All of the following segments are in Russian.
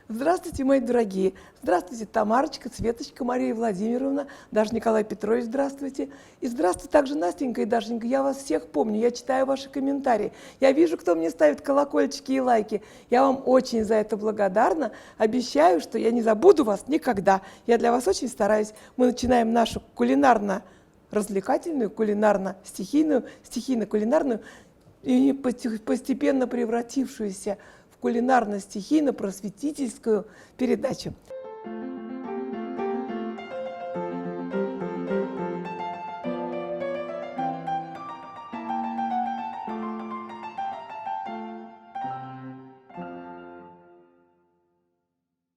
Здравствуйте, мои дорогие. Здравствуйте, Тамарочка, Светочка, Мария Владимировна, даже Николай Петрович, здравствуйте. И здравствуйте также Настенька и Дашенька. Я вас всех помню, я читаю ваши комментарии. Я вижу, кто мне ставит колокольчики и лайки. Я вам очень за это благодарна. Обещаю, что я не забуду вас никогда. Я для вас очень стараюсь. Мы начинаем нашу кулинарно-развлекательную, кулинарно-стихийную, стихийно-кулинарную и постепенно превратившуюся кулинарно-стихийно-просветительскую передачу.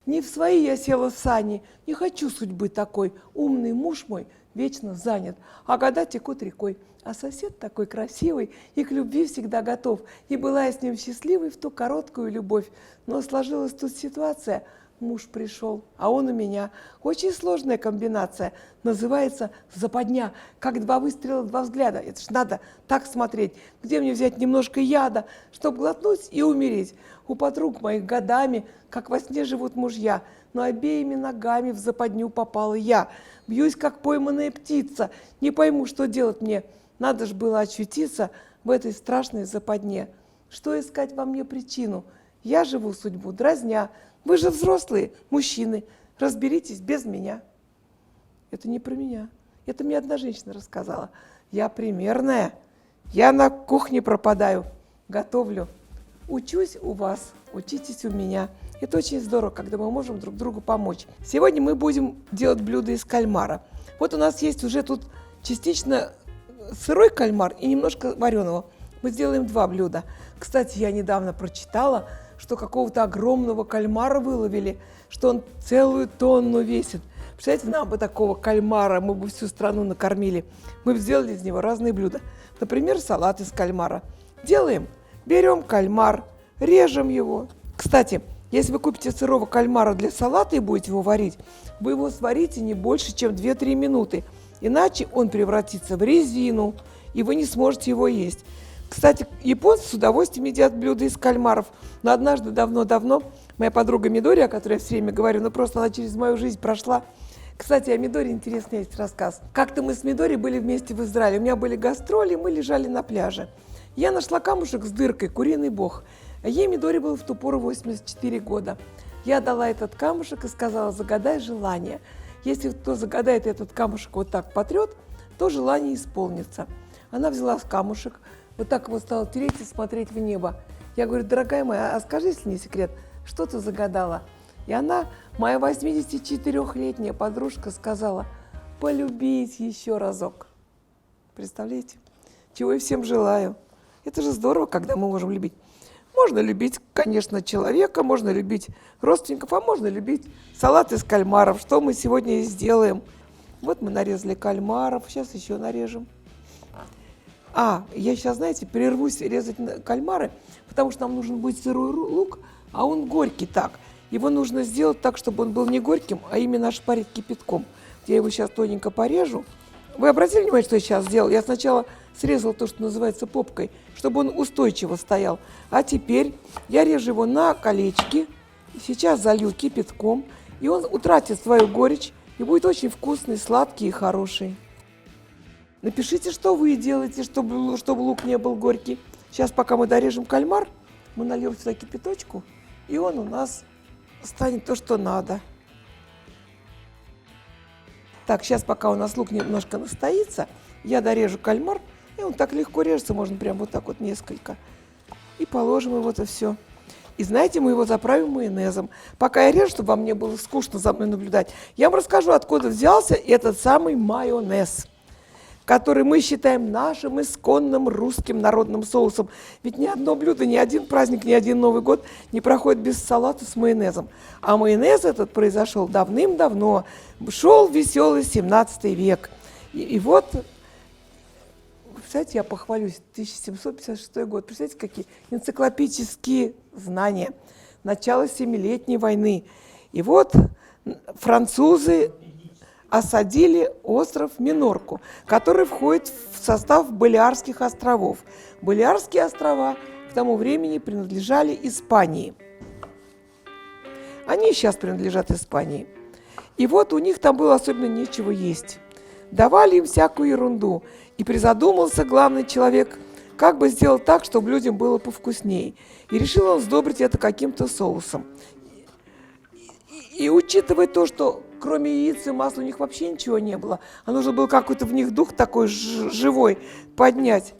Не в свои я села сани, не хочу судьбы такой. Умный муж мой вечно занят, а года текут рекой. А сосед такой красивый и к любви всегда готов. И была я с ним счастливой в ту короткую любовь. Но сложилась тут ситуация. Муж пришел, а он у меня. Очень сложная комбинация. Называется западня. Как два выстрела, два взгляда. Это ж надо так смотреть. Где мне взять немножко яда, чтобы глотнуть и умереть? У подруг моих годами, как во сне живут мужья. Но обеими ногами в западню попала я. Бьюсь, как пойманная птица. Не пойму, что делать мне. Надо ж было очутиться в этой страшной западне. Что искать во мне причину? Я живу судьбу дразня. Вы же взрослые мужчины, разберитесь без меня. Это не про меня. Это мне одна женщина рассказала. Я примерная. Я на кухне пропадаю, готовлю. Учусь у вас, учитесь у меня. Это очень здорово, когда мы можем друг другу помочь. Сегодня мы будем делать блюдо из кальмара. Вот у нас есть уже тут частично сырой кальмар и немножко вареного. Мы сделаем два блюда. Кстати, я недавно прочитала, что какого-то огромного кальмара выловили, что он целую тонну весит. Представляете, нам бы такого кальмара, мы бы всю страну накормили. Мы бы сделали из него разные блюда. Например, салат из кальмара. Делаем, берем кальмар, режем его. Кстати, если вы купите сырого кальмара для салата и будете его варить, вы его сварите не больше, чем 2-3 минуты. Иначе он превратится в резину, и вы не сможете его есть. Кстати, японцы с удовольствием едят блюда из кальмаров. Но однажды, давно-давно, моя подруга Мидори, о которой я все время говорю, ну просто она через мою жизнь прошла. Кстати, о Мидори интересный есть рассказ. Как-то мы с Мидори были вместе в Израиле. У меня были гастроли, мы лежали на пляже. Я нашла камушек с дыркой, куриный бог. А ей Мидори было в ту пору 84 года. Я дала этот камушек и сказала: загадай желание. Если кто загадает этот камушек вот так потрет, то желание исполнится. Она взяла камушек, вот так его стала тереть и смотреть в небо. Я говорю: дорогая моя, а скажи, если не секрет, что ты загадала? И она, моя 84-летняя подружка, сказала: полюбить еще разок. Представляете? Чего я всем желаю. Это же здорово, когда мы можем любить. Можно любить, конечно, человека, можно любить родственников, а можно любить салат из кальмаров, что мы сегодня и сделаем. Вот мы нарезали кальмаров, сейчас еще нарежем. Я сейчас, знаете, прервусь резать кальмары, потому что нам нужен будет сырой лук, а он горький так. Его нужно сделать так, чтобы он был не горьким, а именно ошпарить кипятком. Я его сейчас тоненько порежу. Вы обратили внимание, что я сейчас сделала? Я сначала срезала то, что называется попкой, чтобы он устойчиво стоял. А теперь я режу его на колечки. Сейчас залью кипятком, и он утратит свою горечь и будет очень вкусный, сладкий и хороший. Напишите, что вы делаете, чтобы лук не был горький. Сейчас, пока мы дорежем кальмар, мы нальем сюда кипяточку, и он у нас станет то, что надо. Так, сейчас, пока у нас лук немножко настоится, я дорежу кальмар, и он так легко режется, можно прям вот так вот несколько. И положим его это все. И знаете, мы его заправим майонезом. Пока я режу, чтобы вам не было скучно за мной наблюдать, я вам расскажу, откуда взялся этот самый майонез, который мы считаем нашим исконным русским народным соусом. Ведь ни одно блюдо, ни один праздник, ни один Новый год не проходит без салата с майонезом. А майонез этот произошел давным-давно. Шел веселый 17 век. И вот, представляете, я похвалюсь, 1756 год. Представляете, какие энциклопедические знания. Начало Семилетней войны. И вот французы осадили остров Минорку, который входит в состав Балеарских островов. Балеарские острова к тому времени принадлежали Испании. Они сейчас принадлежат Испании. И вот у них там было особенно нечего есть. Давали им всякую ерунду. И призадумался главный человек, как бы сделать так, чтобы людям было повкуснее. И решил он сдобрить это каким-то соусом. И учитывая то, что кроме яиц и масла у них вообще ничего не было, а нужно было какой-то в них дух такой живой поднять,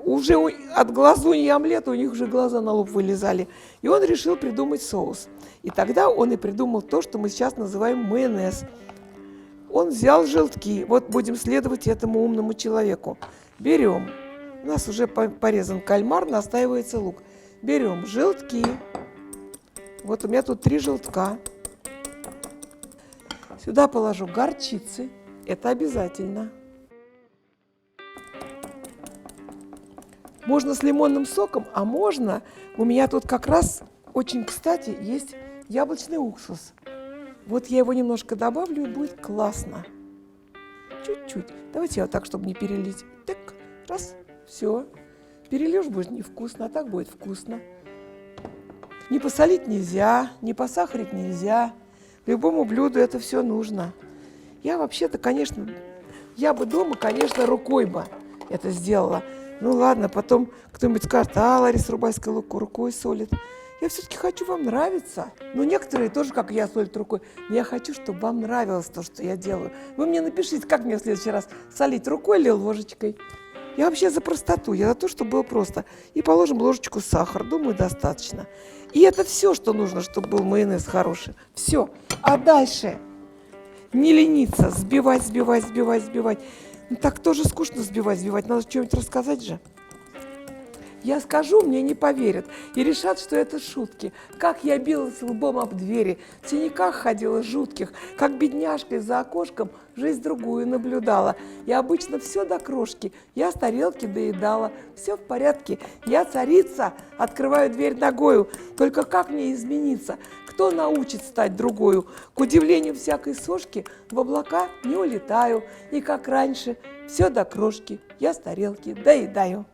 уже от глазуни и омлета у них уже глаза на лоб вылезали. И он решил придумать соус. И тогда он и придумал то, что мы сейчас называем майонез. Он взял желтки. Вот будем следовать этому умному человеку. Берем. У нас уже порезан кальмар, настаивается лук. Берем желтки. Вот у меня тут 3 желтка. Сюда положу горчицы. Это обязательно. Можно с лимонным соком, а можно, у меня тут как раз очень кстати есть яблочный уксус. Вот я его немножко добавлю, и будет классно. Чуть-чуть. Давайте я вот так, чтобы не перелить. Так, раз, все. Перельешь, будет невкусно, а так будет вкусно. Не посолить нельзя, не посахарить нельзя. Любому блюду это все нужно. Я вообще-то, конечно, я бы дома, конечно, рукой бы это сделала. Ну ладно, потом кто-нибудь скажет, Лариса Рубайская рукой солит. Я все-таки хочу вам нравиться. Ну, некоторые тоже, как я, солят рукой. Но я хочу, чтобы вам нравилось то, что я делаю. Вы мне напишите, как мне в следующий раз солить, рукой или ложечкой. Я вообще за простоту, я за то, чтобы было просто. И положим ложечку сахара, думаю, достаточно. И это все, что нужно, чтобы был майонез хороший. Все. А дальше не лениться, взбивать. Ну, так тоже скучно взбивать. Надо что-нибудь рассказать же. Я скажу, мне не поверят. И решат, что это шутки. Как я билась лбом об двери, в синяках ходила жутких, как бедняжка за окошком жизнь другую наблюдала. И обычно все до крошки. Я с тарелки доедала. Все в порядке. Я царица. Открываю дверь ногою. Только как мне измениться? Кто научит стать другою? К удивлению всякой сошки в облака не улетаю. И как раньше, все до крошки. Я с тарелки доедаю.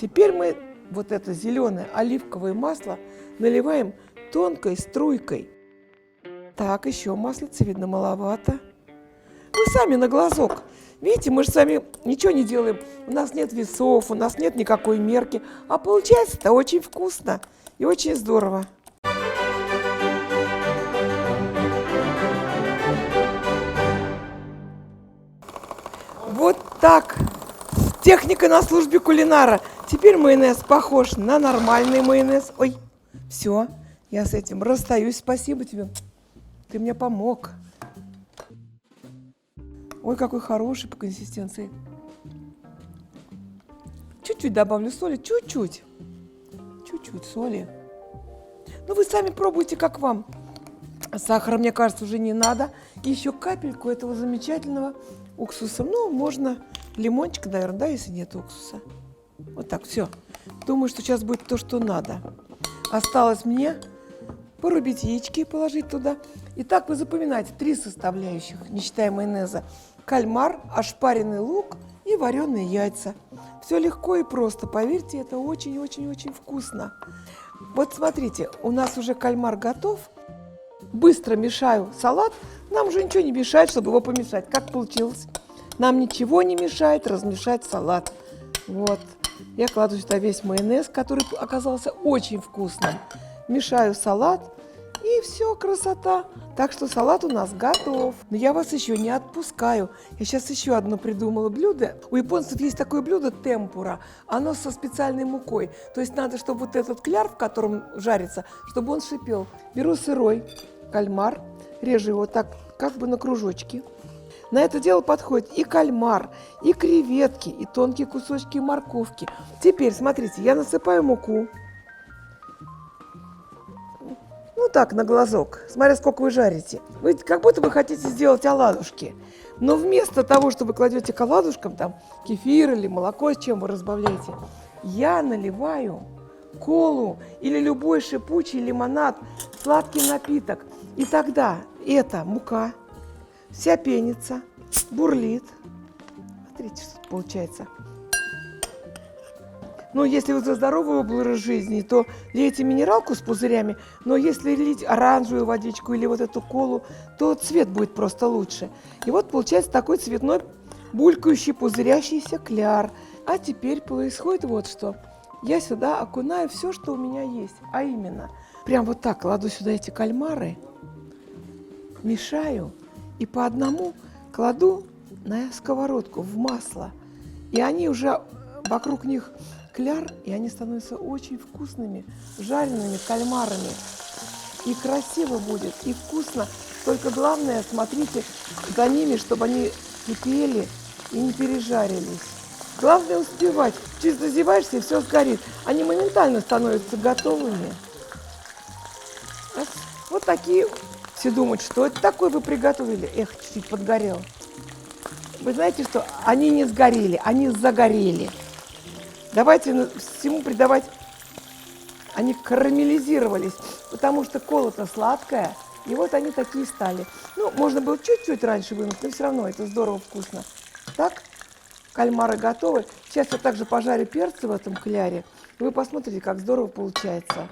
Теперь мы вот это зеленое оливковое масло наливаем тонкой струйкой. Так, еще маслица, видно, маловато. Вы сами на глазок. Видите, мы же с вами ничего не делаем. У нас нет весов, у нас нет никакой мерки. А получается-то очень вкусно и очень здорово. Вот так. Техника на службе кулинара. Теперь майонез похож на нормальный майонез. Ой, все, я с этим расстаюсь. Спасибо тебе. Ты мне помог. Ой, какой хороший по консистенции. Чуть-чуть добавлю соли, чуть-чуть. Чуть-чуть соли. Ну, вы сами пробуйте, как вам. Сахара, мне кажется, уже не надо. И еще капельку этого замечательного уксуса. Ну, можно лимончик, наверное, да, если нет уксуса. Вот так, все. Думаю, что сейчас будет то, что надо. Осталось мне порубить яички и положить туда. Итак, вы запоминаете 3 составляющих, не считая майонеза. Кальмар, ошпаренный лук и вареные яйца. Все легко и просто. Поверьте, это очень-очень-очень вкусно. Вот смотрите, у нас уже кальмар готов. Быстро мешаю салат. Нам уже ничего не мешает, чтобы его помешать. Как получилось? Нам ничего не мешает размешать салат. Вот. Я кладу сюда весь майонез, который оказался очень вкусным. Мешаю салат. И все, красота. Так что салат у нас готов. Но я вас еще не отпускаю. Я сейчас еще одно придумала блюдо. У японцев есть такое блюдо темпура. Оно со специальной мукой. То есть надо, чтобы вот этот кляр, в котором жарится, чтобы он шипел. Беру сырой кальмар, режу его так, как бы на кружочки. На это дело подходит и кальмар, и креветки, и тонкие кусочки морковки. Теперь, смотрите, я насыпаю муку. Ну так, на глазок, смотря сколько вы жарите. Вы как будто вы хотите сделать оладушки. Но вместо того, что вы кладете к оладушкам, там, кефир или молоко, с чем вы разбавляете, я наливаю колу или любой шипучий лимонад, сладкий напиток. И тогда эта мука вся пенится, бурлит. Смотрите, что получается. Ну, если вы за здоровый образ жизни, то лейте минералку с пузырями, но если лить оранжевую водичку или вот эту колу, то цвет будет просто лучше. И вот получается такой цветной, булькающий, пузырящийся кляр. А теперь происходит вот что. Я сюда окунаю все, что у меня есть, а именно, прям вот так кладу сюда эти кальмары, мешаю и по одному кладу на сковородку в масло. И они уже, вокруг них кляр, и они становятся очень вкусными, жареными кальмарами. И красиво будет, и вкусно. Только главное, смотрите за ними, чтобы они кипели и не пережарились. Главное успевать. Чуть зазеваешься, и все сгорит. Они моментально становятся готовыми. Вот такие. Все думают, что это такое вы приготовили. Эх, чуть-чуть подгорело. Вы знаете, что они не сгорели, они загорели. Давайте всему придавать... Они карамелизировались, потому что кола-то сладкая, и вот они такие стали. Ну, можно было чуть-чуть раньше вынуть, но все равно это здорово вкусно. Так, кальмары готовы. Сейчас я также пожарю перцы в этом кляре, и вы посмотрите, как здорово получается.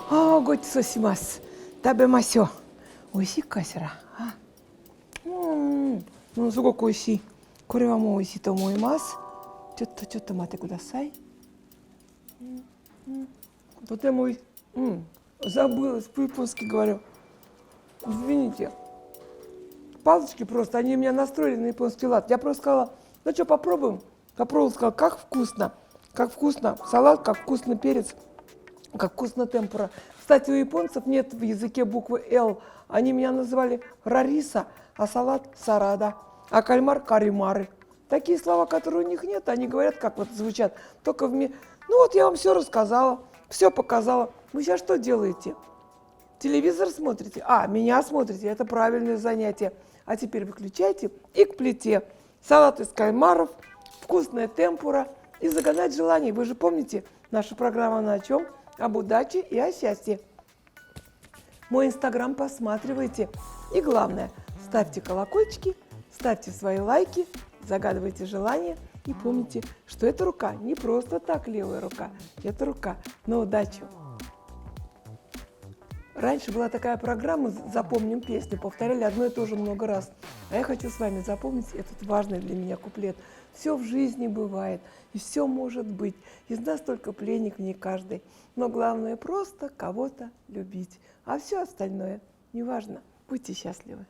О, готисосимас, табемасё. Ойси касера. Ну, сугоку ойси. Коре ва мо ойси то омоимасу. Чотто мате кудасай. Тотемо забылась, по-японски говорю. Извините. Палочки просто, они меня настроили на японский лад. Я просто сказала, ну что, попробуем? Попробовала, сказала, как вкусно. Как вкусно салат, как вкусно перец, как вкусно темпура. Кстати, у японцев нет в языке буквы «Л». Они меня называли Рариса, а салат Сарада, а кальмар Каримары. Такие слова, которые у них нет, они говорят, как вот звучат. Только Ну вот я вам все рассказала, все показала. Вы сейчас что делаете? Телевизор смотрите? А, меня смотрите, это правильное занятие. А теперь выключайте и к плите. Салат из кальмаров, вкусная темпура и загадать желание. Вы же помните, наша программа на чем? Об удаче и о счастье. Мой инстаграм посматривайте. И главное, ставьте колокольчики, ставьте свои лайки, загадывайте желания. И помните, что эта рука не просто так левая рука. Это рука на удачу. Раньше была такая программа «Запомним песню», повторяли одно и то же много раз. А я хочу с вами запомнить этот важный для меня куплет. Все в жизни бывает, и все может быть. Из нас только пленник не каждый. Но главное просто кого-то любить. А все остальное неважно. Будьте счастливы.